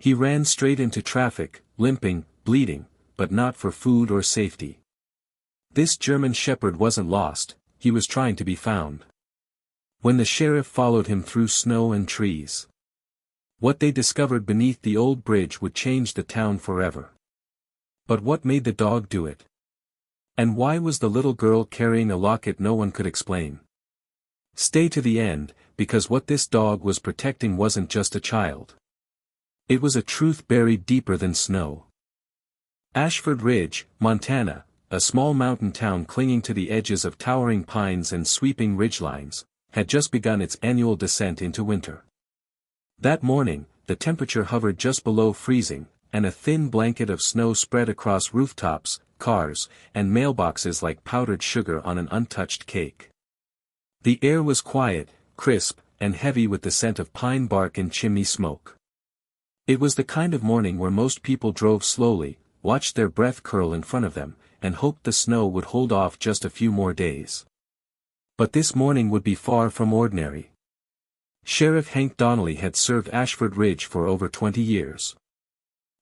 He ran straight into traffic, limping, bleeding, but not for food or safety. This German shepherd wasn't lost, he was trying to be found. When the sheriff followed him through snow and trees, what they discovered beneath the old bridge would change the town forever. But what made the dog do it? And why was the little girl carrying a locket no one could explain? Stay to the end, because what this dog was protecting wasn't just a child. It was a truth buried deeper than snow. Ashford Ridge, Montana, a small mountain town clinging to the edges of towering pines and sweeping ridgelines, had just begun its annual descent into winter. That morning, the temperature hovered just below freezing, and a thin blanket of snow spread across rooftops, cars, and mailboxes like powdered sugar on an untouched cake. The air was quiet, crisp, and heavy with the scent of pine bark and chimney smoke. It was the kind of morning where most people drove slowly, watched their breath curl in front of them, and hoped the snow would hold off just a few more days. But this morning would be far from ordinary. Sheriff Hank Donnelly had served Ashford Ridge for over 20 years.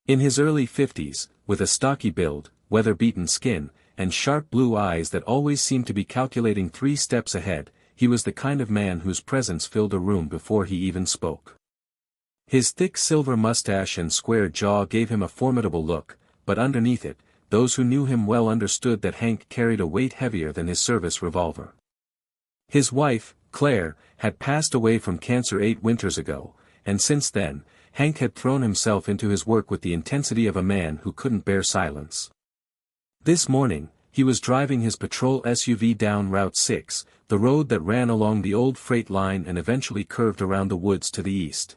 In his early 50s, with a stocky build, weather-beaten skin, and sharp blue eyes that always seemed to be calculating 3 steps ahead, he was the kind of man whose presence filled a room before he even spoke. His thick silver mustache and square jaw gave him a formidable look, but underneath it, those who knew him well understood that Hank carried a weight heavier than his service revolver. His wife, Claire, had passed away from cancer 8 winters ago, and since then, Hank had thrown himself into his work with the intensity of a man who couldn't bear silence. This morning, he was driving his patrol SUV down Route 6, the road that ran along the old freight line and eventually curved around the woods to the east.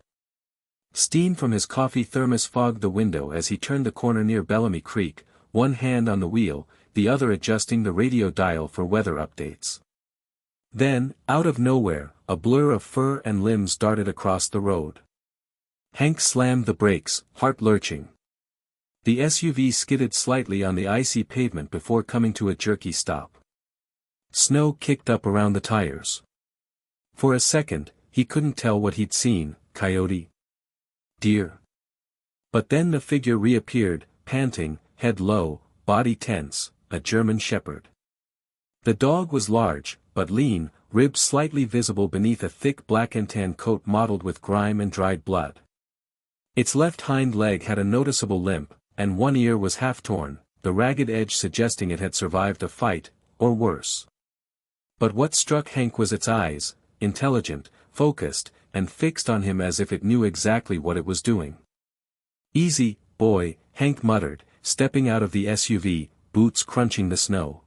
Steam from his coffee thermos fogged the window as he turned the corner near Bellamy Creek, one hand on the wheel, the other adjusting the radio dial for weather updates. Then, out of nowhere, a blur of fur and limbs darted across the road. Hank slammed the brakes, heart lurching. The SUV skidded slightly on the icy pavement before coming to a jerky stop. Snow kicked up around the tires. For a second, he couldn't tell what he'd seen, coyote? Deer? But then the figure reappeared, panting, head low, body tense, a German shepherd. The dog was large, but lean, ribs slightly visible beneath a thick black and tan coat mottled with grime and dried blood. Its left hind leg had a noticeable limp, and one ear was half torn, the ragged edge suggesting it had survived a fight, or worse. But what struck Hank was its eyes, intelligent, focused, and fixed on him as if it knew exactly what it was doing. "Easy, boy," Hank muttered, stepping out of the SUV, boots crunching the snow.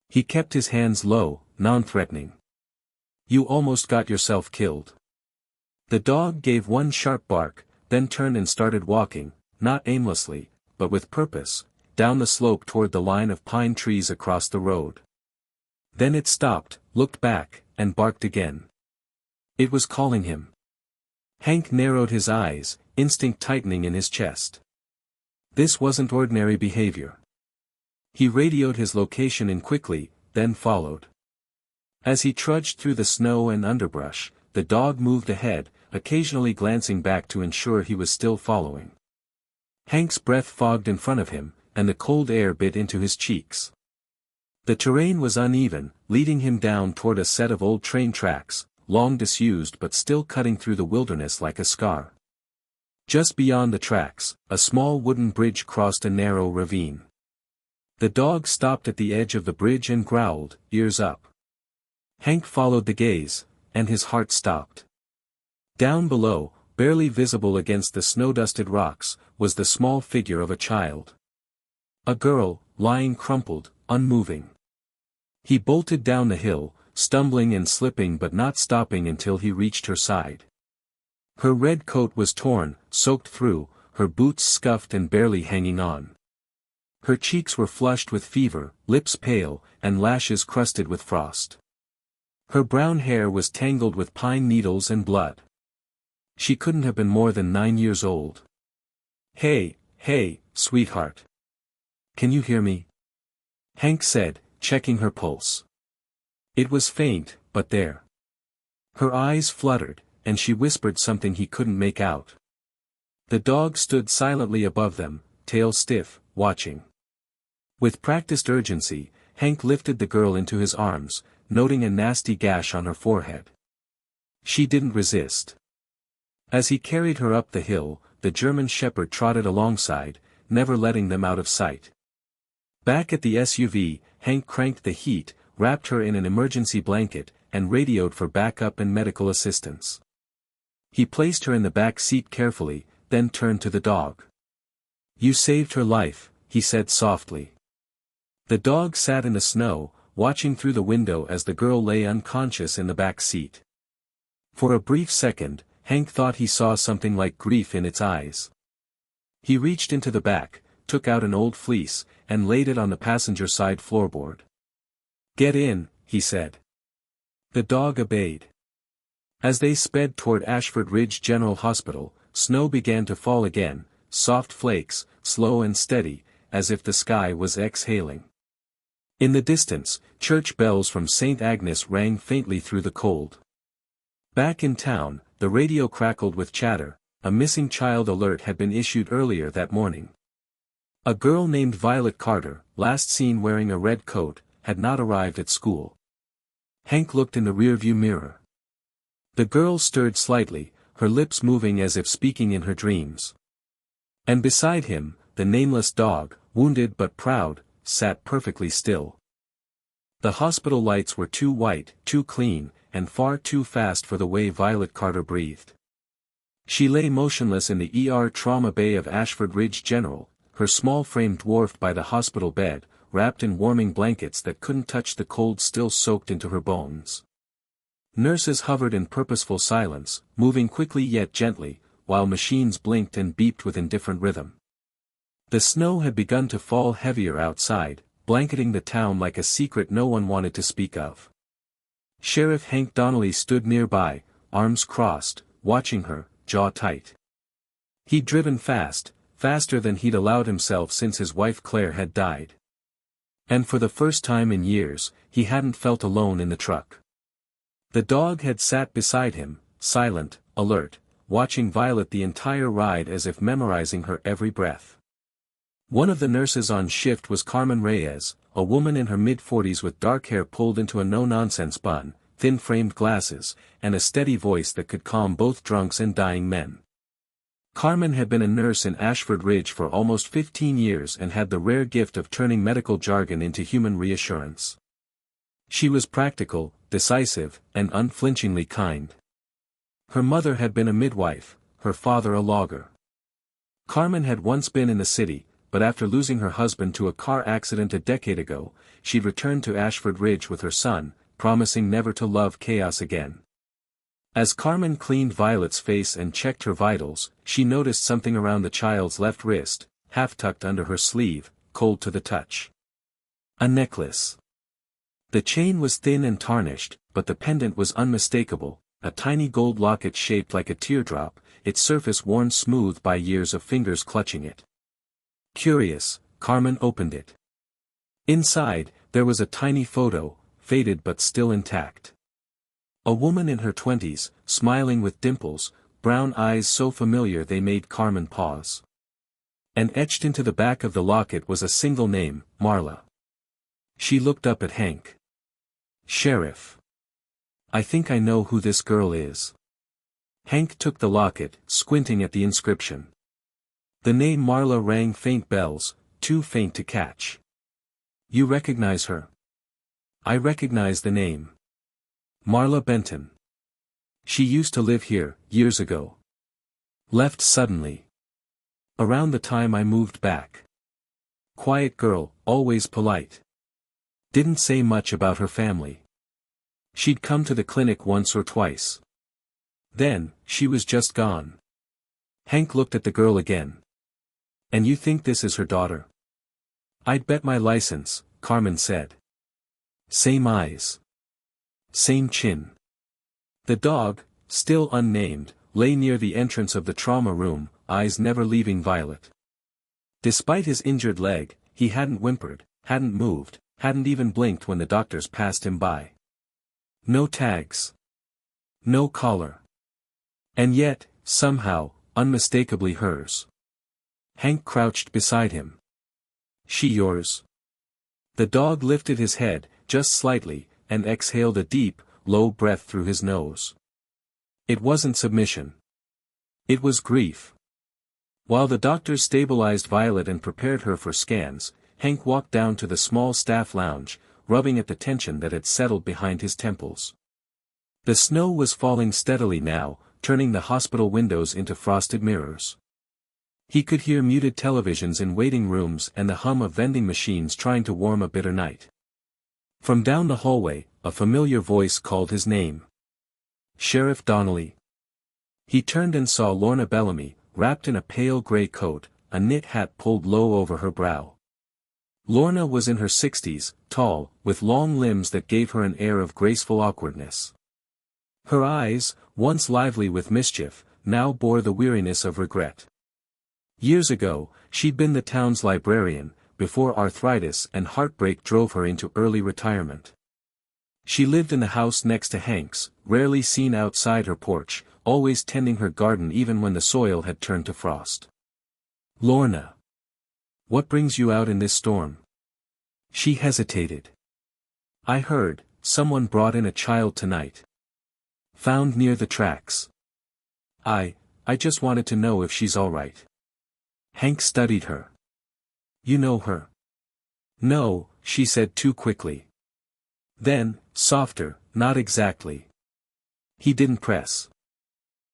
He kept his hands low, non-threatening. "You almost got yourself killed." The dog gave one sharp bark, then turned and started walking, not aimlessly, but with purpose, down the slope toward the line of pine trees across the road. Then it stopped, looked back, and barked again. It was calling him. Hank narrowed his eyes, instinct tightening in his chest. This wasn't ordinary behavior. He radioed his location in quickly, then followed. As he trudged through the snow and underbrush, the dog moved ahead, occasionally glancing back to ensure he was still following. Hank's breath fogged in front of him, and the cold air bit into his cheeks. The terrain was uneven, leading him down toward a set of old train tracks, long disused but still cutting through the wilderness like a scar. Just beyond the tracks, a small wooden bridge crossed a narrow ravine. The dog stopped at the edge of the bridge and growled, ears up. Hank followed the gaze, and his heart stopped. Down below, barely visible against the snow-dusted rocks, was the small figure of a child. A girl, lying crumpled, unmoving. He bolted down the hill, stumbling and slipping but not stopping until he reached her side. Her red coat was torn, soaked through, her boots scuffed and barely hanging on. Her cheeks were flushed with fever, lips pale, and lashes crusted with frost. Her brown hair was tangled with pine needles and blood. She couldn't have been more than 9 years old. Hey, sweetheart. Can you hear me?" Hank said, checking her pulse. It was faint, but there. Her eyes fluttered, and she whispered something he couldn't make out. The dog stood silently above them, tail stiff, watching. With practiced urgency, Hank lifted the girl into his arms, noting a nasty gash on her forehead. She didn't resist. As he carried her up the hill, the German Shepherd trotted alongside, never letting them out of sight. Back at the SUV, Hank cranked the heat, wrapped her in an emergency blanket, and radioed for backup and medical assistance. He placed her in the back seat carefully, then turned to the dog. "You saved her life," he said softly. The dog sat in the snow, watching through the window as the girl lay unconscious in the back seat. For a brief second, Hank thought he saw something like grief in its eyes. He reached into the back, took out an old fleece, and laid it on the passenger side floorboard. "Get in," he said. The dog obeyed. As they sped toward Ashford Ridge General Hospital, snow began to fall again, soft flakes, slow and steady, as if the sky was exhaling. In the distance, church bells from St. Agnes rang faintly through the cold. Back in town, the radio crackled with chatter. A missing child alert had been issued earlier that morning. A girl named Violet Carter, last seen wearing a red coat, had not arrived at school. Hank looked in the rearview mirror. The girl stirred slightly, her lips moving as if speaking in her dreams. And beside him, the nameless dog, wounded but proud, sat perfectly still. The hospital lights were too white, too clean, and far too fast for the way Violet Carter breathed. She lay motionless in the ER trauma bay of Ashford Ridge General, her small frame dwarfed by the hospital bed, wrapped in warming blankets that couldn't touch the cold still soaked into her bones. Nurses hovered in purposeful silence, moving quickly yet gently, while machines blinked and beeped with indifferent rhythm. The snow had begun to fall heavier outside, blanketing the town like a secret no one wanted to speak of. Sheriff Hank Donnelly stood nearby, arms crossed, watching her, jaw tight. He'd driven fast, faster than he'd allowed himself since his wife Claire had died. And for the first time in years, he hadn't felt alone in the truck. The dog had sat beside him, silent, alert, watching Violet the entire ride as if memorizing her every breath. One of the nurses on shift was Carmen Reyes, a woman in her mid-40s with dark hair pulled into a no-nonsense bun, thin-framed glasses, and a steady voice that could calm both drunks and dying men. Carmen had been a nurse in Ashford Ridge for almost 15 years and had the rare gift of turning medical jargon into human reassurance. She was practical, decisive, and unflinchingly kind. Her mother had been a midwife, her father a logger. Carmen had once been in the city, but after losing her husband to a car accident a decade ago, she'd returned to Ashford Ridge with her son, promising never to love chaos again. As Carmen cleaned Violet's face and checked her vitals, she noticed something around the child's left wrist, half tucked under her sleeve, cold to the touch. A necklace. The chain was thin and tarnished, but the pendant was unmistakable, a tiny gold locket shaped like a teardrop, its surface worn smooth by years of fingers clutching it. Curious, Carmen opened it. Inside, there was a tiny photo, faded but still intact. A woman in her 20s, smiling with dimples, brown eyes so familiar they made Carmen pause. And etched into the back of the locket was a single name, Marla. She looked up at Hank. "Sheriff. I think I know who this girl is." Hank took the locket, squinting at the inscription. The name Marla rang faint bells, too faint to catch. "You recognize her?" "I recognize the name. Marla Benton. She used to live here, years ago. Left suddenly. Around the time I moved back. Quiet girl, always polite. Didn't say much about her family. She'd come to the clinic once or twice. Then, she was just gone." Hank looked at the girl again. "And you think this is her daughter?" "I'd bet my license," Carmen said. "Same eyes. Same chin." The dog, still unnamed, lay near the entrance of the trauma room, eyes never leaving Violet. Despite his injured leg, he hadn't whimpered, hadn't moved, hadn't even blinked when the doctors passed him by. No tags. No collar. And yet, somehow, unmistakably hers. Hank crouched beside him. She yours? The dog lifted his head, just slightly, and exhaled a deep, low breath through his nose. It wasn't submission. It was grief. While the doctors stabilized Violet and prepared her for scans, Hank walked down to the small staff lounge, rubbing at the tension that had settled behind his temples. The snow was falling steadily now, turning the hospital windows into frosted mirrors. He could hear muted televisions in waiting rooms and the hum of vending machines trying to warm a bitter night. From down the hallway, a familiar voice called his name. Sheriff Donnelly. He turned and saw Lorna Bellamy, wrapped in a pale gray coat, a knit hat pulled low over her brow. Lorna was in her 60s, tall, with long limbs that gave her an air of graceful awkwardness. Her eyes, once lively with mischief, now bore the weariness of regret. Years ago, she'd been the town's librarian, before arthritis and heartbreak drove her into early retirement. She lived in the house next to Hank's, rarely seen outside her porch, always tending her garden even when the soil had turned to frost. Lorna. What brings you out in this storm? She hesitated. I heard, someone brought in a child tonight. Found near the tracks. I just wanted to know if she's all right. Hank studied her. You know her? No, she said too quickly. Then, softer, not exactly. He didn't press.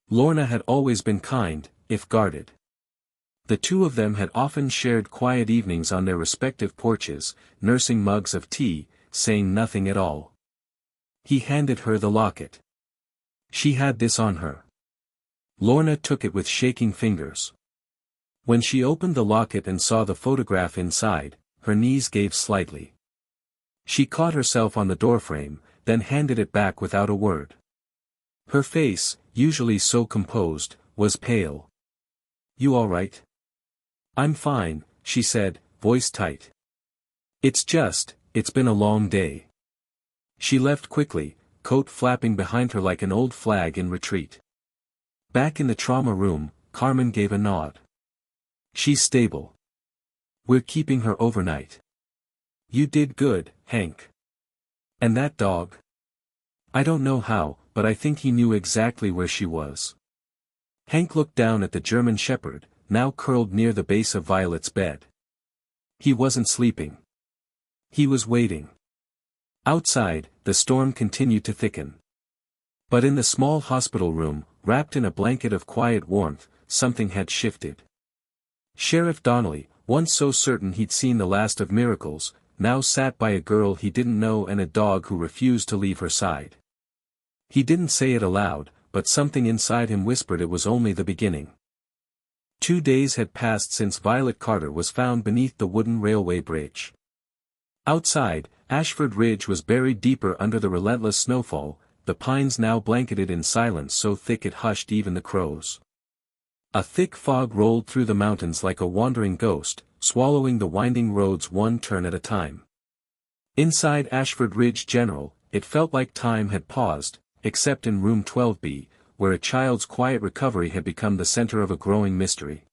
Lorna had always been kind, if guarded. The two of them had often shared quiet evenings on their respective porches, nursing mugs of tea, saying nothing at all. He handed her the locket. She had this on her. Lorna took it with shaking fingers. When she opened the locket and saw the photograph inside, her knees gave slightly. She caught herself on the doorframe, then handed it back without a word. Her face, usually so composed, was pale. You all right? I'm fine, she said, voice tight. It's been a long day. She left quickly, coat flapping behind her like an old flag in retreat. Back in the trauma room, Carmen gave a nod. She's stable. We're keeping her overnight. You did good, Hank. And that dog? I don't know how, but I think he knew exactly where she was. Hank looked down at the German shepherd, now curled near the base of Violet's bed. He wasn't sleeping. He was waiting. Outside, the storm continued to thicken. But in the small hospital room, wrapped in a blanket of quiet warmth, something had shifted. Sheriff Donnelly, once so certain he'd seen the last of miracles, now sat by a girl he didn't know and a dog who refused to leave her side. He didn't say it aloud, but something inside him whispered it was only the beginning. 2 days had passed since Violet Carter was found beneath the wooden railway bridge. Outside, Ashford Ridge was buried deeper under the relentless snowfall, the pines now blanketed in silence so thick it hushed even the crows. A thick fog rolled through the mountains like a wandering ghost, swallowing the winding roads one turn at a time. Inside Ashford Ridge General, it felt like time had paused, except in room 12B, where a child's quiet recovery had become the center of a growing mystery.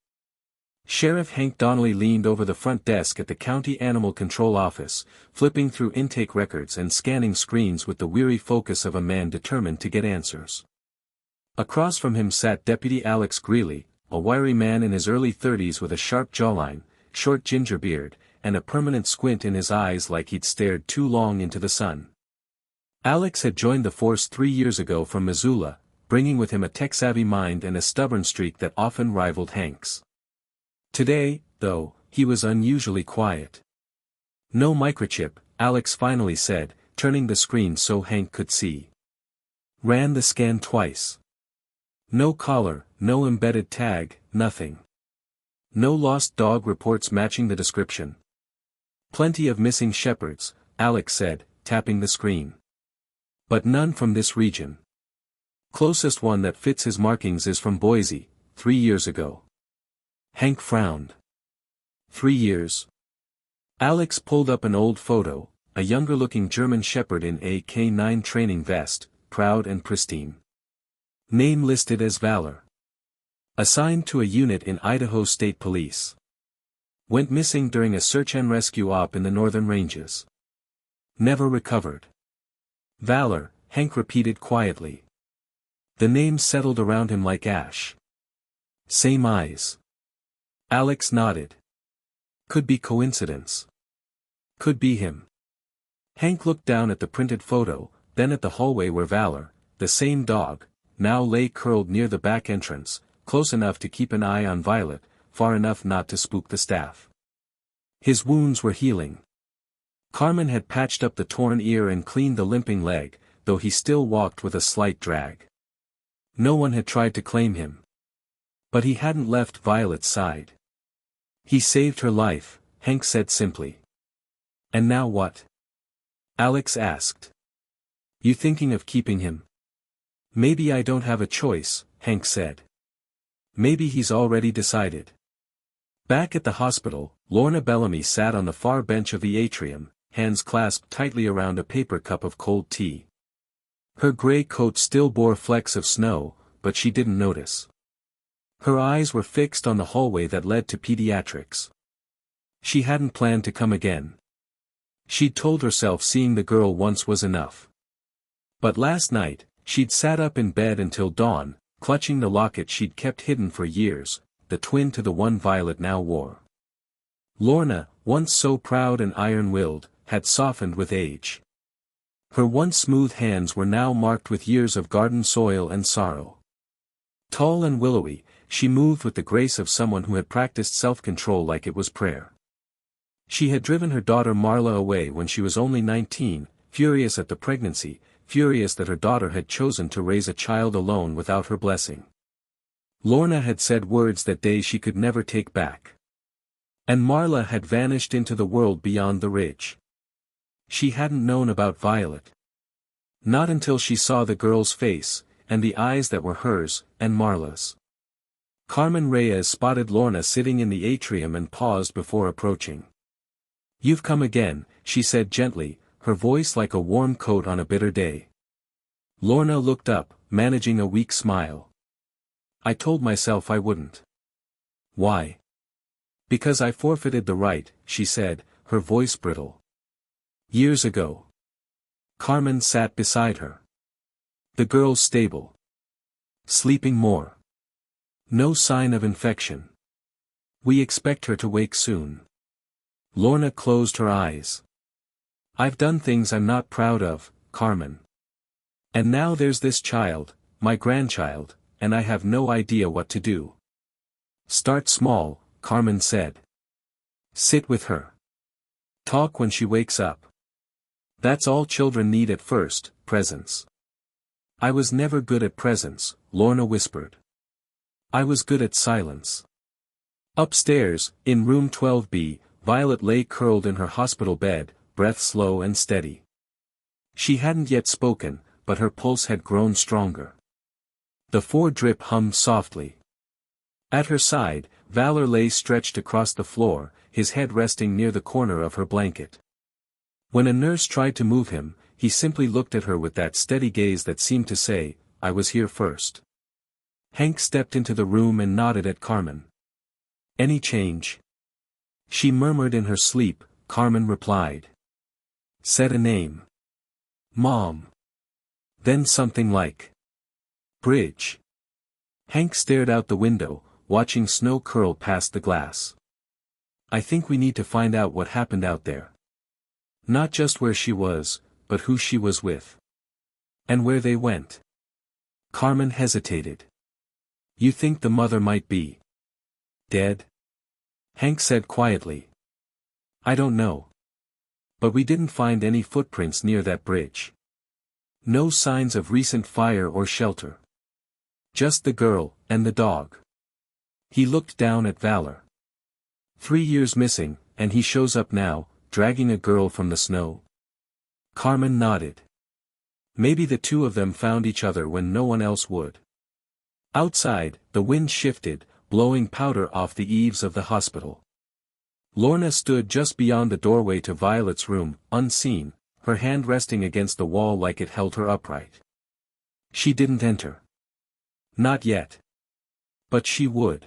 Sheriff Hank Donnelly leaned over the front desk at the County Animal Control Office, flipping through intake records and scanning screens with the weary focus of a man determined to get answers. Across from him sat Deputy Alex Greeley, a wiry man in his early 30s with a sharp jawline, short ginger beard, and a permanent squint in his eyes like he'd stared too long into the sun. Alex had joined the force 3 years ago from Missoula, bringing with him a tech-savvy mind and a stubborn streak that often rivaled Hank's. Today, though, he was unusually quiet. No microchip, Alex finally said, turning the screen so Hank could see. Ran the scan twice. No collar, no embedded tag, nothing. No lost dog reports matching the description. Plenty of missing shepherds, Alex said, tapping the screen. But none from this region. Closest one that fits his markings is from Boise, 3 years ago. Hank frowned. 3 years. Alex pulled up an old photo, a younger-looking German shepherd in a K9 training vest, proud and pristine. Name listed as Valor. Assigned to a unit in Idaho State Police. Went missing during a search and rescue op in the northern ranges. Never recovered. Valor, Hank repeated quietly. The name settled around him like ash. Same eyes. Alex nodded. Could be coincidence. Could be him. Hank looked down at the printed photo, then at the hallway where Valor, the same dog, now lay curled near the back entrance, close enough to keep an eye on Violet, far enough not to spook the staff. His wounds were healing. Carmen had patched up the torn ear and cleaned the limping leg, though he still walked with a slight drag. No one had tried to claim him. But he hadn't left Violet's side. He saved her life, Hank said simply. And now what? Alex asked. You thinking of keeping him? Maybe I don't have a choice, Hank said. Maybe he's already decided. Back at the hospital, Lorna Bellamy sat on the far bench of the atrium, hands clasped tightly around a paper cup of cold tea. Her gray coat still bore flecks of snow, but she didn't notice. Her eyes were fixed on the hallway that led to pediatrics. She hadn't planned to come again. She'd told herself seeing the girl once was enough. But last night, she'd sat up in bed until dawn, clutching the locket she'd kept hidden for years, the twin to the one Violet now wore. Lorna, once so proud and iron-willed, had softened with age. Her once smooth hands were now marked with years of garden soil and sorrow. Tall and willowy, she moved with the grace of someone who had practiced self-control like it was prayer. She had driven her daughter Marla away when she was only 19, furious at the pregnancy, furious that her daughter had chosen to raise a child alone without her blessing. Lorna had said words that day she could never take back. And Marla had vanished into the world beyond the ridge. She hadn't known about Violet. Not until she saw the girl's face, and the eyes that were hers, and Marla's. Carmen Reyes spotted Lorna sitting in the atrium and paused before approaching. You've come again, she said gently, her voice like a warm coat on a bitter day. Lorna looked up, managing a weak smile. I told myself I wouldn't. Why? Because I forfeited the right, she said, her voice brittle. Years ago. Carmen sat beside her. The girl's stable. Sleeping more. No sign of infection. We expect her to wake soon. Lorna closed her eyes. I've done things I'm not proud of, Carmen. And now there's this child, my grandchild, and I have no idea what to do. Start small, Carmen said. Sit with her. Talk when she wakes up. That's all children need at first, presents. I was never good at presents, Lorna whispered. I was good at silence. Upstairs, in room 12B, Violet lay curled in her hospital bed, breath slow and steady. She hadn't yet spoken, but her pulse had grown stronger. The 4-drip hummed softly. At her side, Valor lay stretched across the floor, his head resting near the corner of her blanket. When a nurse tried to move him, he simply looked at her with that steady gaze that seemed to say, I was here first. Hank stepped into the room and nodded at Carmen. Any change? She murmured in her sleep, Carmen replied. Said a name. Mom. Then something like. Bridge. Hank stared out the window, watching snow curl past the glass. I think we need to find out what happened out there. Not just where she was, but who she was with. And where they went. Carmen hesitated. You think the mother might be dead? Hank said quietly. I don't know. But we didn't find any footprints near that bridge. No signs of recent fire or shelter. Just the girl, and the dog. He looked down at Valor. 3 years missing, and he shows up now, dragging a girl from the snow. Carmen nodded. Maybe the two of them found each other when no one else would. Outside, the wind shifted, blowing powder off the eaves of the hospital. Lorna stood just beyond the doorway to Violet's room, unseen, her hand resting against the wall like it held her upright. She didn't enter. Not yet. But she would.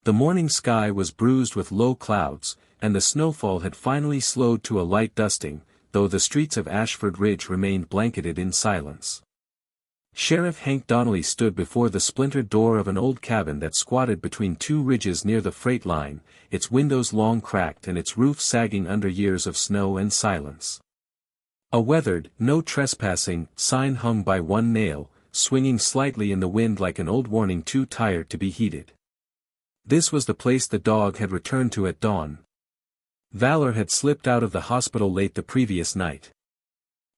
The morning sky was bruised with low clouds, and the snowfall had finally slowed to a light dusting, though the streets of Ashford Ridge remained blanketed in silence. Sheriff Hank Donnelly stood before the splintered door of an old cabin that squatted between two ridges near the freight line, its windows long cracked and its roof sagging under years of snow and silence. A weathered, "No Trespassing" sign hung by one nail, swinging slightly in the wind like an old warning too tired to be heeded. This was the place the dog had returned to at dawn. Valor had slipped out of the hospital late the previous night.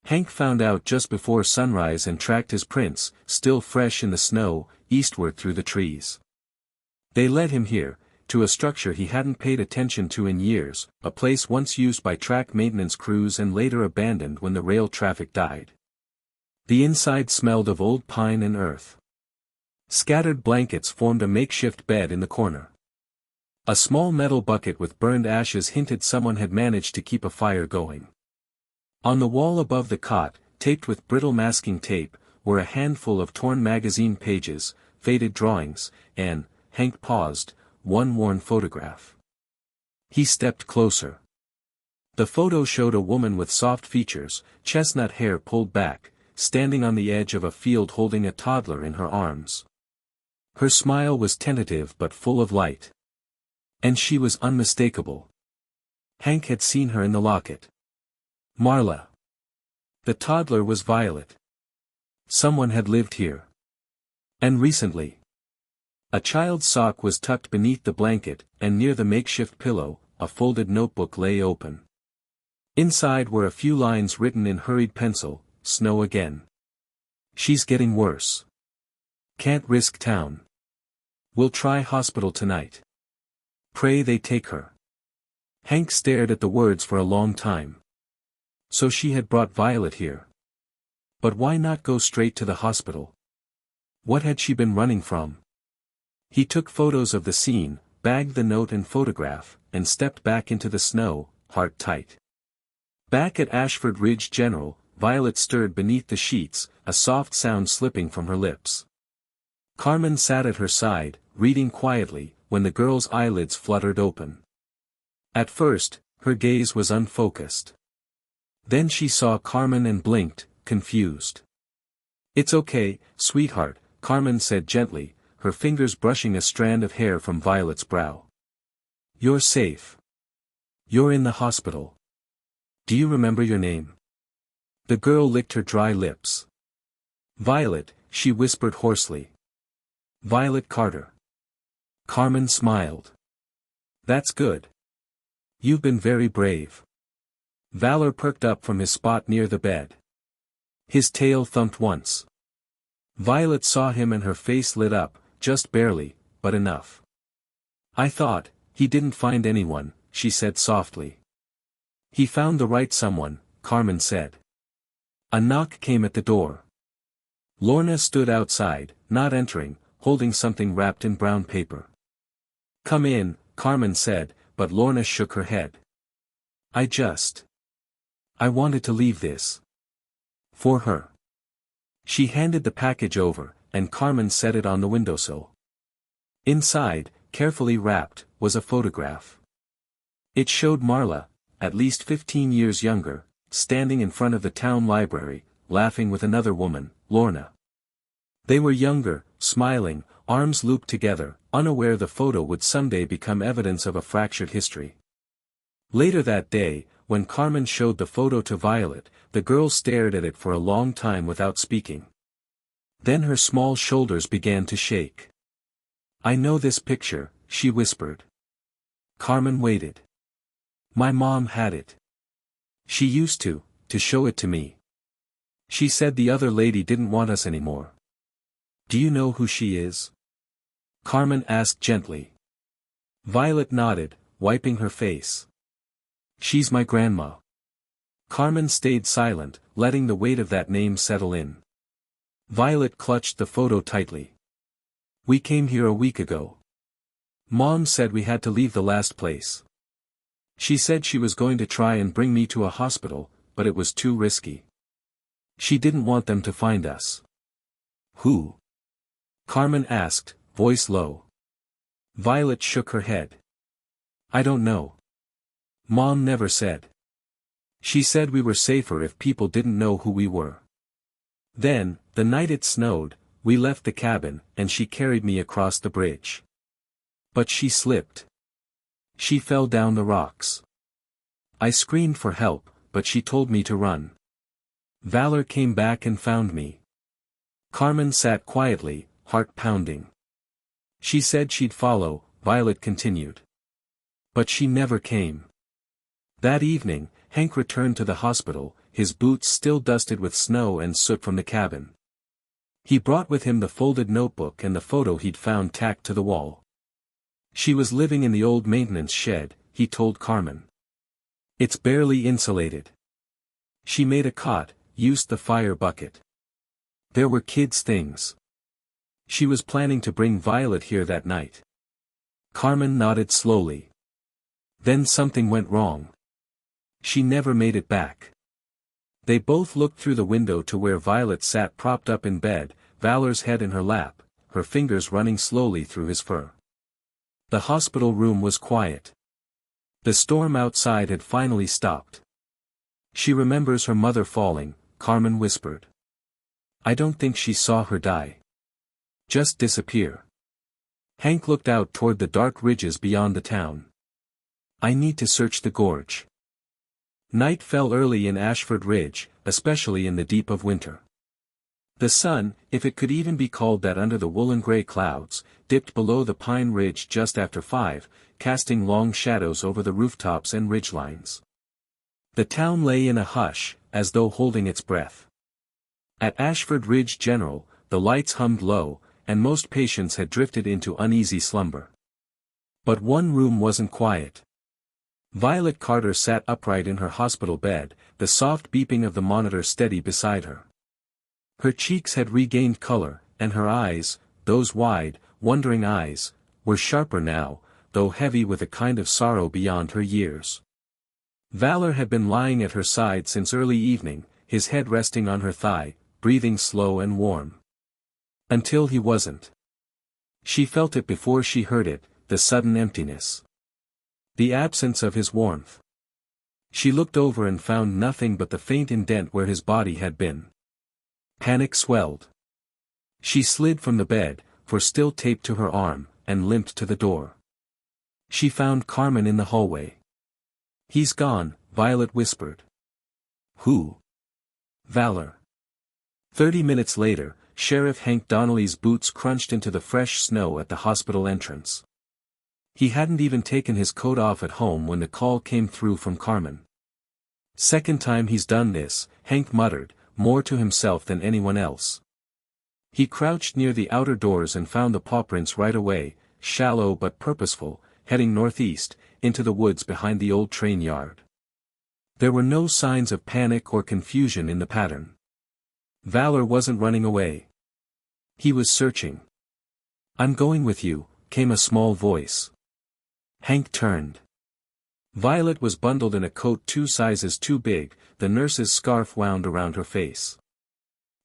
Hank found out just before sunrise and tracked his prints, still fresh in the snow, eastward through the trees. They led him here, to a structure he hadn't paid attention to in years, a place once used by track maintenance crews and later abandoned when the rail traffic died. The inside smelled of old pine and earth. Scattered blankets formed a makeshift bed in the corner. A small metal bucket with burned ashes hinted someone had managed to keep a fire going. On the wall above the cot, taped with brittle masking tape, were a handful of torn magazine pages, faded drawings, and, Hank paused, one worn photograph. He stepped closer. The photo showed a woman with soft features, chestnut hair pulled back, standing on the edge of a field holding a toddler in her arms. Her smile was tentative but full of light. And she was unmistakable. Hank had seen her in the locket. Marla. The toddler was Violet. Someone had lived here. And recently. A child's sock was tucked beneath the blanket, and near the makeshift pillow, a folded notebook lay open. Inside were a few lines written in hurried pencil, "Snow again. She's getting worse. Can't risk town. We'll try hospital tonight. Pray they take her." Hank stared at the words for a long time. So she had brought Violet here. But why not go straight to the hospital? What had she been running from? He took photos of the scene, bagged the note and photograph, and stepped back into the snow, heart tight. Back at Ashford Ridge General, Violet stirred beneath the sheets, a soft sound slipping from her lips. Carmen sat at her side, reading quietly, when the girl's eyelids fluttered open. At first, her gaze was unfocused. Then she saw Carmen and blinked, confused. "It's okay, sweetheart," Carmen said gently, her fingers brushing a strand of hair from Violet's brow. "You're safe. You're in the hospital. Do you remember your name?" The girl licked her dry lips. "Violet," she whispered hoarsely. "Violet Carter." Carmen smiled. "That's good. You've been very brave." Valor perked up from his spot near the bed. His tail thumped once. Violet saw him and her face lit up, just barely, but enough. "I thought, he didn't find anyone," she said softly. "He found the right someone," Carmen said. A knock came at the door. Lorna stood outside, not entering, holding something wrapped in brown paper. "Come in," Carmen said, but Lorna shook her head. I wanted to leave this. For her." She handed the package over, and Carmen set it on the windowsill. Inside, carefully wrapped, was a photograph. It showed Marla, at least 15 years younger, standing in front of the town library, laughing with another woman, Lorna. They were younger, smiling, arms looped together, unaware the photo would someday become evidence of a fractured history. Later that day, when Carmen showed the photo to Violet, the girl stared at it for a long time without speaking. Then her small shoulders began to shake. "I know this picture," she whispered. Carmen waited. "My mom had it. She used to show it to me. She said the other lady didn't want us anymore." "Do you know who she is?" Carmen asked gently. Violet nodded, wiping her face. "She's my grandma." Carmen stayed silent, letting the weight of that name settle in. Violet clutched the photo tightly. "We came here a week ago. Mom said we had to leave the last place. She said she was going to try and bring me to a hospital, but it was too risky. She didn't want them to find us." "Who?" Carmen asked, voice low. Violet shook her head. I don't know. Mom never said. She said we were safer if people didn't know who we were. Then, the night it snowed, we left the cabin, and she carried me across the bridge. But she slipped. She fell down the rocks. I screamed for help, but she told me to run. Valor came back and found me. Carmen sat quietly, heart pounding. She said she'd follow, Violet continued. But she never came. That evening, Hank returned to the hospital, his boots still dusted with snow and soot from the cabin. He brought with him the folded notebook and the photo he'd found tacked to the wall. She was living in the old maintenance shed, he told Carmen. It's barely insulated. She made a cot, used the fire bucket. There were kids' things. She was planning to bring Violet here that night. Carmen nodded slowly. Then something went wrong. She never made it back. They both looked through the window to where Violet sat propped up in bed, Valor's head in her lap, her fingers running slowly through his fur. The hospital room was quiet. The storm outside had finally stopped. She remembers her mother falling, Carmen whispered. I don't think she saw her die. Just disappear. Hank looked out toward the dark ridges beyond the town. I need to search the gorge. Night fell early in Ashford Ridge, especially in the deep of winter. The sun, if it could even be called that under the woolen gray clouds, dipped below the pine ridge just after 5, casting long shadows over the rooftops and ridgelines. The town lay in a hush, as though holding its breath. At Ashford Ridge General, the lights hummed low, and most patients had drifted into uneasy slumber. But one room wasn't quiet. Violet Carter sat upright in her hospital bed, the soft beeping of the monitor steady beside her. Her cheeks had regained color, and her eyes, those wide, wondering eyes, were sharper now, though heavy with a kind of sorrow beyond her years. Valor had been lying at her side since early evening, his head resting on her thigh, breathing slow and warm. Until he wasn't. She felt it before she heard it, the sudden emptiness. The absence of his warmth. She looked over and found nothing but the faint indent where his body had been. Panic swelled. She slid from the bed, for still taped to her arm, and limped to the door. She found Carmen in the hallway. He's gone, Violet whispered. Who? Valor. 30 minutes later, Sheriff Hank Donnelly's boots crunched into the fresh snow at the hospital entrance. He hadn't even taken his coat off at home when the call came through from Carmen. Second time he's done this, Hank muttered, more to himself than anyone else. He crouched near the outer doors and found the paw prints right away, shallow but purposeful, heading northeast, into the woods behind the old train yard. There were no signs of panic or confusion in the pattern. Valor wasn't running away. He was searching. I'm going with you, came a small voice. Hank turned. Violet was bundled in a coat 2 sizes too big, the nurse's scarf wound around her face.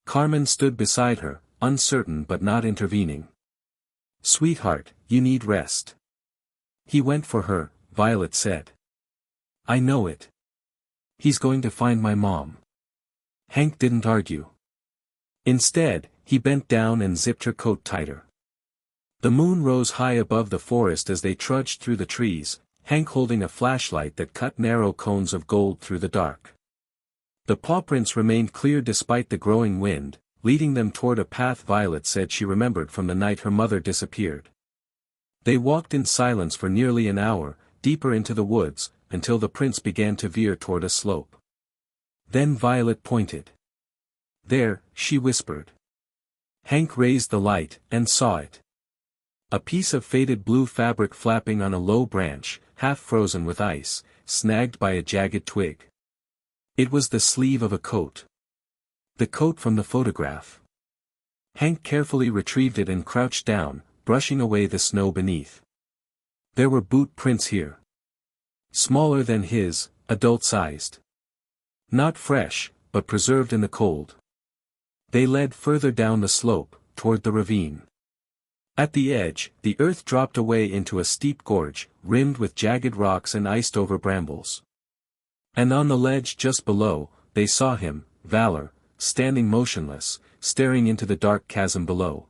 Carmen stood beside her, uncertain but not intervening. Sweetheart, you need rest. He went for her, Violet said. I know it. He's going to find my mom. Hank didn't argue. Instead, he bent down and zipped her coat tighter. The moon rose high above the forest as they trudged through the trees, Hank holding a flashlight that cut narrow cones of gold through the dark. The paw prints remained clear despite the growing wind, leading them toward a path Violet said she remembered from the night her mother disappeared. They walked in silence for nearly an hour, deeper into the woods, until the prints began to veer toward a slope. Then Violet pointed. There, she whispered. Hank raised the light, and saw it. A piece of faded blue fabric flapping on a low branch, half frozen with ice, snagged by a jagged twig. It was the sleeve of a coat. The coat from the photograph. Hank carefully retrieved it and crouched down, brushing away the snow beneath. There were boot prints here. Smaller than his, adult-sized. Not fresh, but preserved in the cold. They led further down the slope, toward the ravine. At the edge, the earth dropped away into a steep gorge, rimmed with jagged rocks and iced-over brambles. And on the ledge just below, they saw him, Valor, standing motionless, staring into the dark chasm below.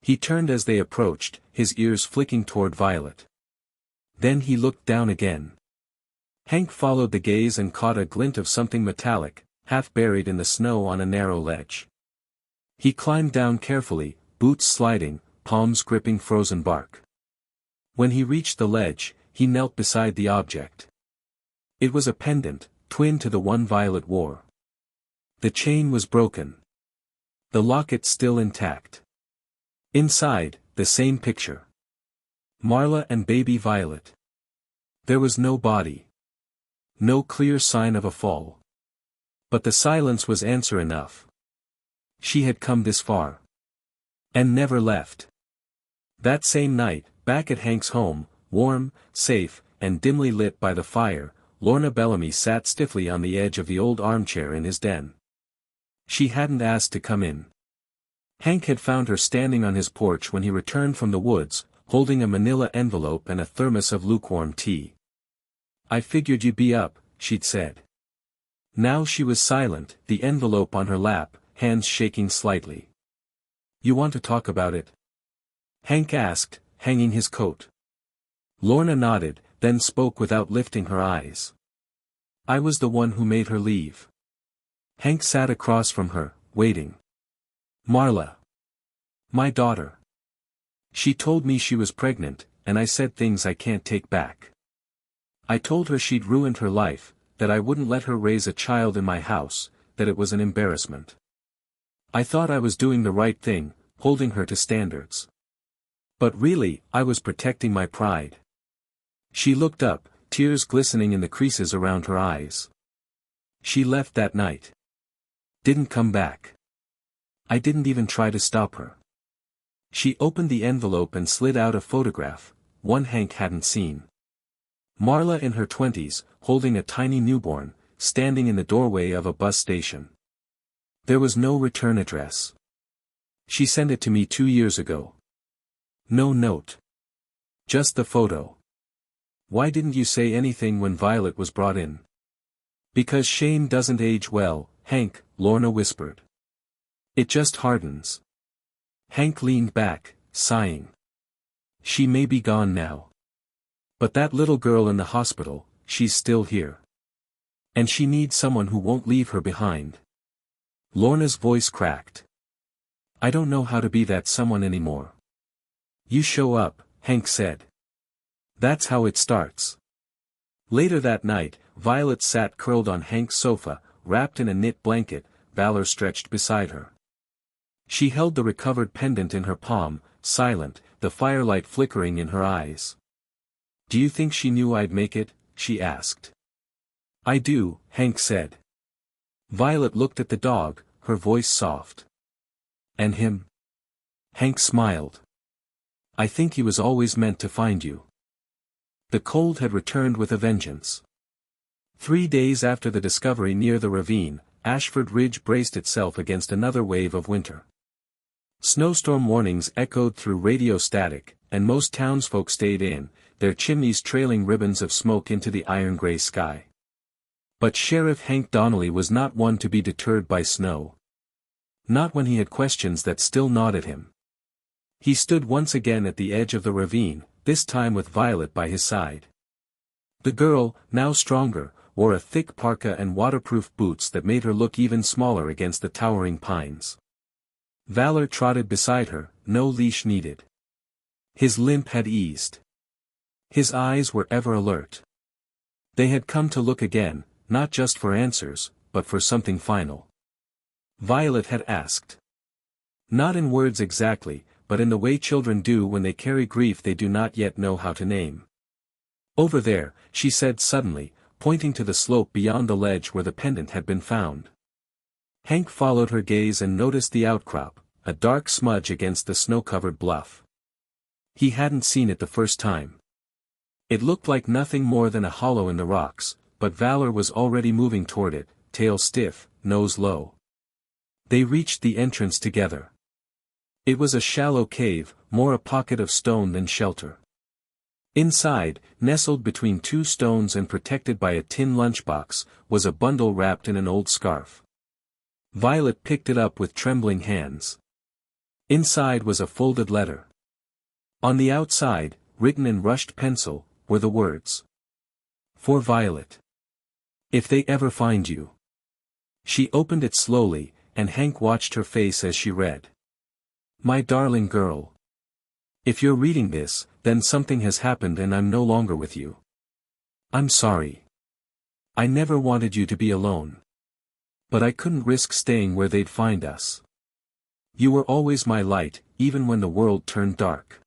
He turned as they approached, his ears flicking toward Violet. Then he looked down again. Hank followed the gaze and caught a glint of something metallic, half buried in the snow on a narrow ledge. He climbed down carefully, boots sliding, palms gripping frozen bark. When he reached the ledge, he knelt beside the object. It was a pendant, twin to the one Violet wore. The chain was broken. The locket still intact. Inside, the same picture. Marla and baby Violet. There was no body. No clear sign of a fall. But the silence was answer enough. She had come this far. And never left. That same night, back at Hank's home, warm, safe, and dimly lit by the fire, Lorna Bellamy sat stiffly on the edge of the old armchair in his den. She hadn't asked to come in. Hank had found her standing on his porch when he returned from the woods, holding a manila envelope and a thermos of lukewarm tea. "I figured you'd be up," she'd said. Now she was silent, the envelope on her lap, hands shaking slightly. "You want to talk about it?" Hank asked, hanging his coat. Lorna nodded, then spoke without lifting her eyes. "I was the one who made her leave." Hank sat across from her, waiting. "Marla. My daughter. She told me she was pregnant, and I said things I can't take back. I told her she'd ruined her life, that I wouldn't let her raise a child in my house, that it was an embarrassment. I thought I was doing the right thing, holding her to standards. But really, I was protecting my pride." She looked up, tears glistening in the creases around her eyes. "She left that night. Didn't come back. I didn't even try to stop her." She opened the envelope and slid out a photograph, one Hank hadn't seen. Marla in her 20s, holding a tiny newborn, standing in the doorway of a bus station. There was no return address. "She sent it to me 2 years ago. No note. Just the photo." "Why didn't you say anything when Violet was brought in?" "Because shame doesn't age well, Hank," Lorna whispered. "It just hardens." Hank leaned back, sighing. "She may be gone now. But that little girl in the hospital, she's still here. And she needs someone who won't leave her behind." Lorna's voice cracked. "I don't know how to be that someone anymore." "You show up," Hank said. "That's how it starts." Later that night, Violet sat curled on Hank's sofa, wrapped in a knit blanket, Valor stretched beside her. She held the recovered pendant in her palm, silent, the firelight flickering in her eyes. "Do you think she knew I'd make it?" she asked. "I do," Hank said. Violet looked at the dog, her voice soft. "And him?" Hank smiled. "I think he was always meant to find you." The cold had returned with a vengeance. 3 days after the discovery near the ravine, Ashford Ridge braced itself against another wave of winter. Snowstorm warnings echoed through radio static, and most townsfolk stayed in, their chimneys trailing ribbons of smoke into the iron-gray sky. But Sheriff Hank Donnelly was not one to be deterred by snow. Not when he had questions that still gnawed at him. He stood once again at the edge of the ravine, this time with Violet by his side. The girl, now stronger, wore a thick parka and waterproof boots that made her look even smaller against the towering pines. Valor trotted beside her, no leash needed. His limp had eased. His eyes were ever alert. They had come to look again, not just for answers, but for something final. Violet had asked. Not in words exactly, but in the way children do when they carry grief they do not yet know how to name. "Over there," she said suddenly, pointing to the slope beyond the ledge where the pendant had been found. Hank followed her gaze and noticed the outcrop, a dark smudge against the snow-covered bluff. He hadn't seen it the first time. It looked like nothing more than a hollow in the rocks, but Valor was already moving toward it, tail stiff, nose low. They reached the entrance together. It was a shallow cave, more a pocket of stone than shelter. Inside, nestled between two stones and protected by a tin lunchbox, was a bundle wrapped in an old scarf. Violet picked it up with trembling hands. Inside was a folded letter. On the outside, written in rushed pencil, were the words. For Violet. If they ever find you. She opened it slowly, and Hank watched her face as she read. My darling girl. If you're reading this, then something has happened and I'm no longer with you. I'm sorry. I never wanted you to be alone. But I couldn't risk staying where they'd find us. You were always my light, even when the world turned dark.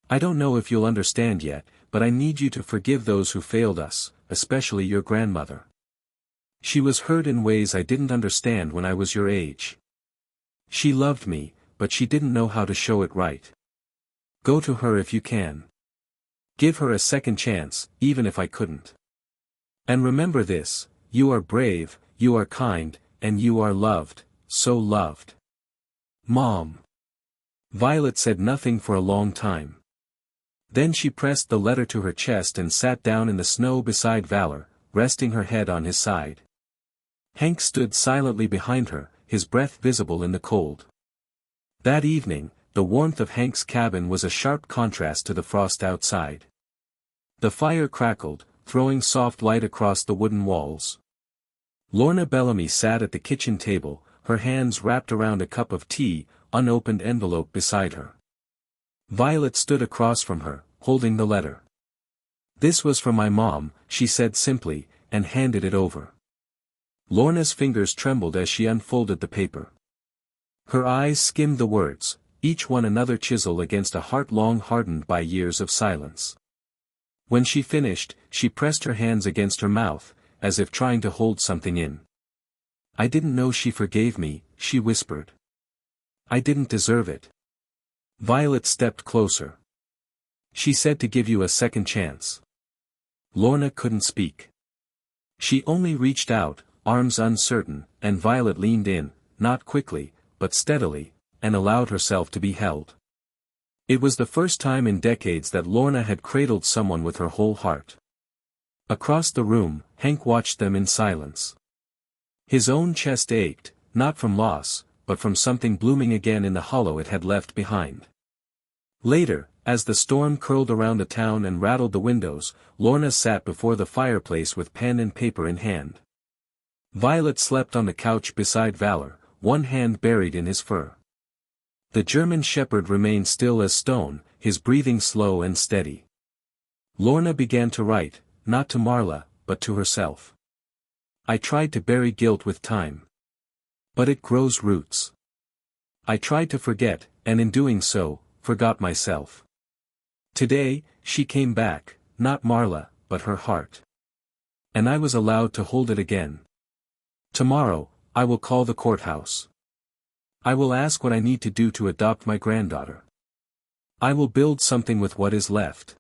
I don't know if you'll understand yet, but I need you to forgive those who failed us, especially your grandmother. She was hurt in ways I didn't understand when I was your age. She loved me, but she didn't know how to show it right. Go to her if you can. Give her a second chance, even if I couldn't. And remember this, you are brave, you are kind, and you are loved, so loved. Mom. Violet said nothing for a long time. Then she pressed the letter to her chest and sat down in the snow beside Valor, resting her head on his side. Hank stood silently behind her, his breath visible in the cold. That evening, the warmth of Hank's cabin was a sharp contrast to the frost outside. The fire crackled, throwing soft light across the wooden walls. Lorna Bellamy sat at the kitchen table, her hands wrapped around a cup of tea, unopened envelope beside her. Violet stood across from her, holding the letter. This was from my mom, she said simply, and handed it over. Lorna's fingers trembled as she unfolded the paper. Her eyes skimmed the words, each one another chisel against a heart long hardened by years of silence. When she finished, she pressed her hands against her mouth, as if trying to hold something in. I didn't know she forgave me, she whispered. I didn't deserve it. Violet stepped closer. She said to give you a second chance. Lorna couldn't speak. She only reached out, arms uncertain, and Violet leaned in, not quickly, but steadily, and allowed herself to be held. It was the first time in decades that Lorna had cradled someone with her whole heart. Across the room, Hank watched them in silence. His own chest ached, not from loss, but from something blooming again in the hollow it had left behind. Later, as the storm curled around the town and rattled the windows, Lorna sat before the fireplace with pen and paper in hand. Violet slept on the couch beside Valor, one hand buried in his fur. The German shepherd remained still as stone, his breathing slow and steady. Lorna began to write, not to Marla, but to herself. I tried to bury guilt with time. But it grows roots. I tried to forget, and in doing so, forgot myself. Today, she came back, not Marla, but her heart. And I was allowed to hold it again. Tomorrow, I will call the courthouse. I will ask what I need to do to adopt my granddaughter. I will build something with what is left.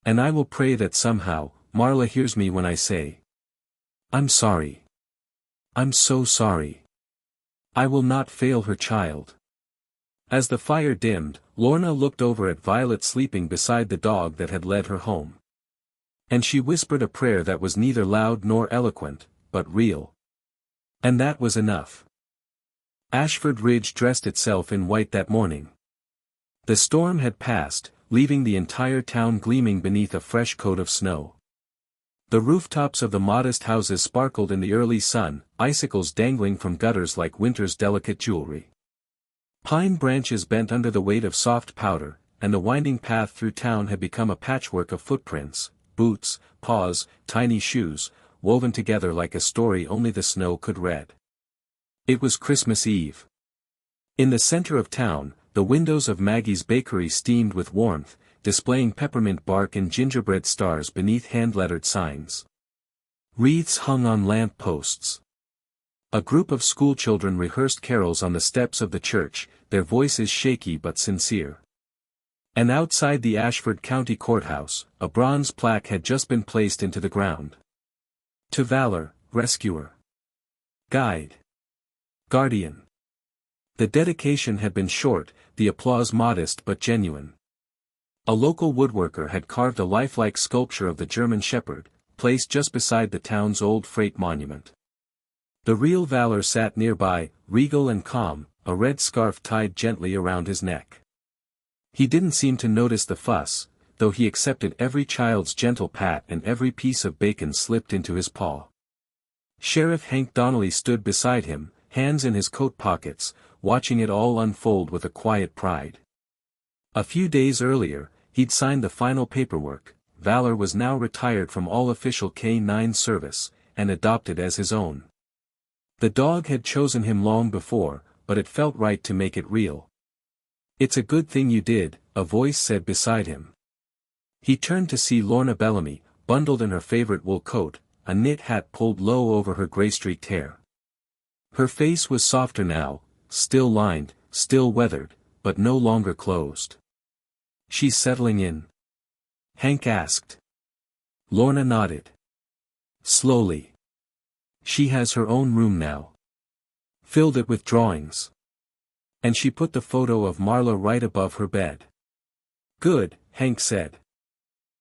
And I will pray that somehow, Marla hears me when I say, I'm sorry. I'm so sorry. I will not fail her child. As the fire dimmed, Lorna looked over at Violet sleeping beside the dog that had led her home. And she whispered a prayer that was neither loud nor eloquent, but real. And that was enough. Ashford Ridge dressed itself in white that morning. The storm had passed, leaving the entire town gleaming beneath a fresh coat of snow. The rooftops of the modest houses sparkled in the early sun, icicles dangling from gutters like winter's delicate jewelry. Pine branches bent under the weight of soft powder, and the winding path through town had become a patchwork of footprints, boots, paws, tiny shoes, woven together like a story only the snow could read. It was Christmas Eve. In the center of town, the windows of Maggie's bakery steamed with warmth, displaying peppermint bark and gingerbread stars beneath hand-lettered signs. Wreaths hung on lamp posts. A group of schoolchildren rehearsed carols on the steps of the church, their voices shaky but sincere. And outside the Ashford County Courthouse, a bronze plaque had just been placed into the ground. To Valor, rescuer. Guide. Guardian. The dedication had been short, the applause modest but genuine. A local woodworker had carved a lifelike sculpture of the German Shepherd, placed just beside the town's old freight monument. The real Valor sat nearby, regal and calm, a red scarf tied gently around his neck. He didn't seem to notice the fuss, though he accepted every child's gentle pat and every piece of bacon slipped into his paw. Sheriff Hank Donnelly stood beside him, hands in his coat pockets, watching it all unfold with a quiet pride. A few days earlier, he'd signed the final paperwork. Valor was now retired from all official K-9 service, and adopted as his own. The dog had chosen him long before, but it felt right to make it real. "It's a good thing you did," a voice said beside him. He turned to see Lorna Bellamy, bundled in her favorite wool coat, a knit hat pulled low over her gray-streaked hair. Her face was softer now, still lined, still weathered, but no longer closed. "She's settling in?" Hank asked. Lorna nodded. Slowly. "She has her own room now. Filled it with drawings." And she put the photo of Marla right above her bed. "Good," Hank said.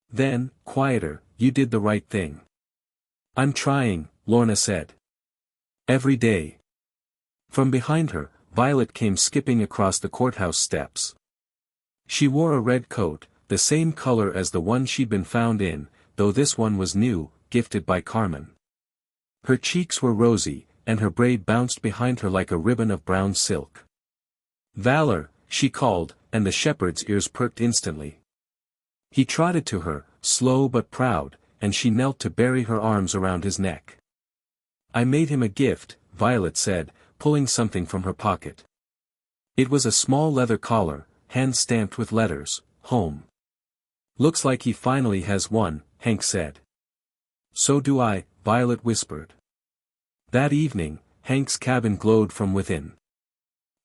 Then, quieter, "You did the right thing." "I'm trying," Lorna said. "Every day." From behind her, Violet came skipping across the courthouse steps. She wore a red coat, the same color as the one she'd been found in, though this one was new, gifted by Carmen. Her cheeks were rosy, and her braid bounced behind her like a ribbon of brown silk. "Valor," she called, and the shepherd's ears perked instantly. He trotted to her, slow but proud, and she knelt to bury her arms around his neck. "I made him a gift," Violet said, pulling something from her pocket. It was a small leather collar, hand-stamped with letters, "Home." "Looks like he finally has one," Hank said. "So do I," Violet whispered. That evening, Hank's cabin glowed from within.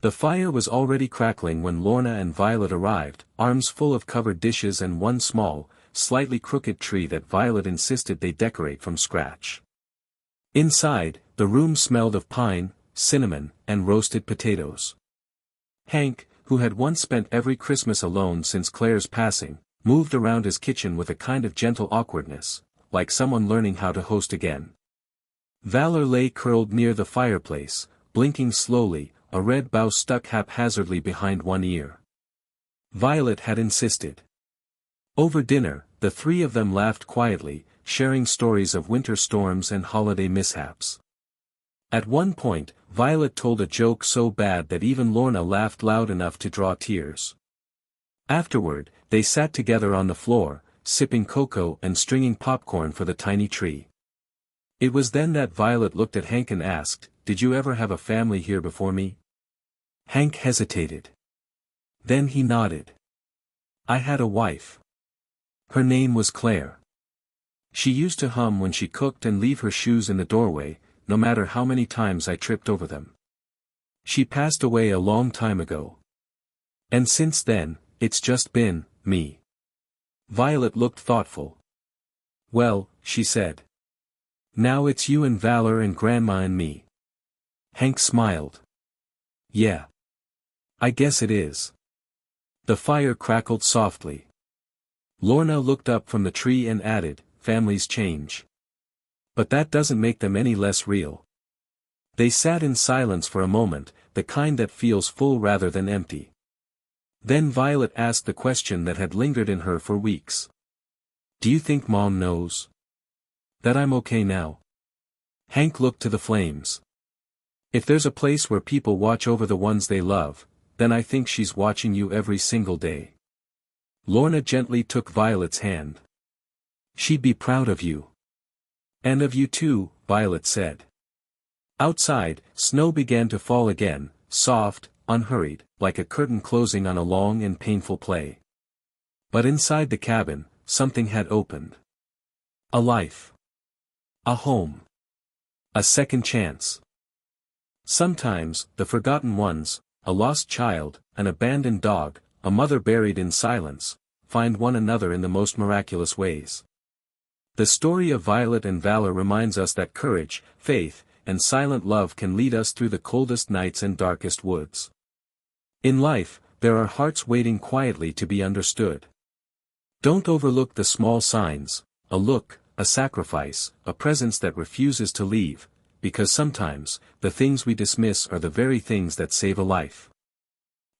The fire was already crackling when Lorna and Violet arrived, arms full of covered dishes and one small, slightly crooked tree that Violet insisted they decorate from scratch. Inside, the room smelled of pine, cinnamon, and roasted potatoes. Hank, who had once spent every Christmas alone since Claire's passing, moved around his kitchen with a kind of gentle awkwardness, like someone learning how to host again. Valor lay curled near the fireplace, blinking slowly, a red bow stuck haphazardly behind one ear. Violet had insisted. Over dinner, the three of them laughed quietly, sharing stories of winter storms and holiday mishaps. At one point, Violet told a joke so bad that even Lorna laughed loud enough to draw tears. Afterward, they sat together on the floor, sipping cocoa and stringing popcorn for the tiny tree. It was then that Violet looked at Hank and asked, "Did you ever have a family here before me?" Hank hesitated. Then he nodded. "I had a wife. Her name was Claire. She used to hum when she cooked and leave her shoes in the doorway, no matter how many times I tripped over them. She passed away a long time ago. And since then, it's just been me." Violet looked thoughtful. "Well," she said. "Now it's you and Valor and Grandma and me." Hank smiled. "Yeah. I guess it is." The fire crackled softly. Lorna looked up from the tree and added, "Families change. But that doesn't make them any less real." They sat in silence for a moment, the kind that feels full rather than empty. Then Violet asked the question that had lingered in her for weeks. "Do you think Mom knows that I'm okay now?" Hank looked to the flames. "If there's a place where people watch over the ones they love, then I think she's watching you every single day." Lorna gently took Violet's hand. "She'd be proud of you." "And of you too," Violet said. Outside, snow began to fall again, soft, unhurried, like a curtain closing on a long and painful play. But inside the cabin, something had opened. A life. A home. A second chance. Sometimes, the forgotten ones, a lost child, an abandoned dog, a mother buried in silence, find one another in the most miraculous ways. The story of Violet and Valor reminds us that courage, faith, and silent love can lead us through the coldest nights and darkest woods. In life, there are hearts waiting quietly to be understood. Don't overlook the small signs, a look, a sacrifice, a presence that refuses to leave, because sometimes, the things we dismiss are the very things that save a life.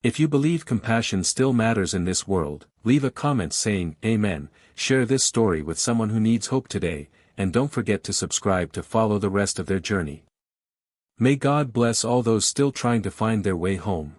If you believe compassion still matters in this world, leave a comment saying, Amen, share this story with someone who needs hope today, and don't forget to subscribe to follow the rest of their journey. May God bless all those still trying to find their way home.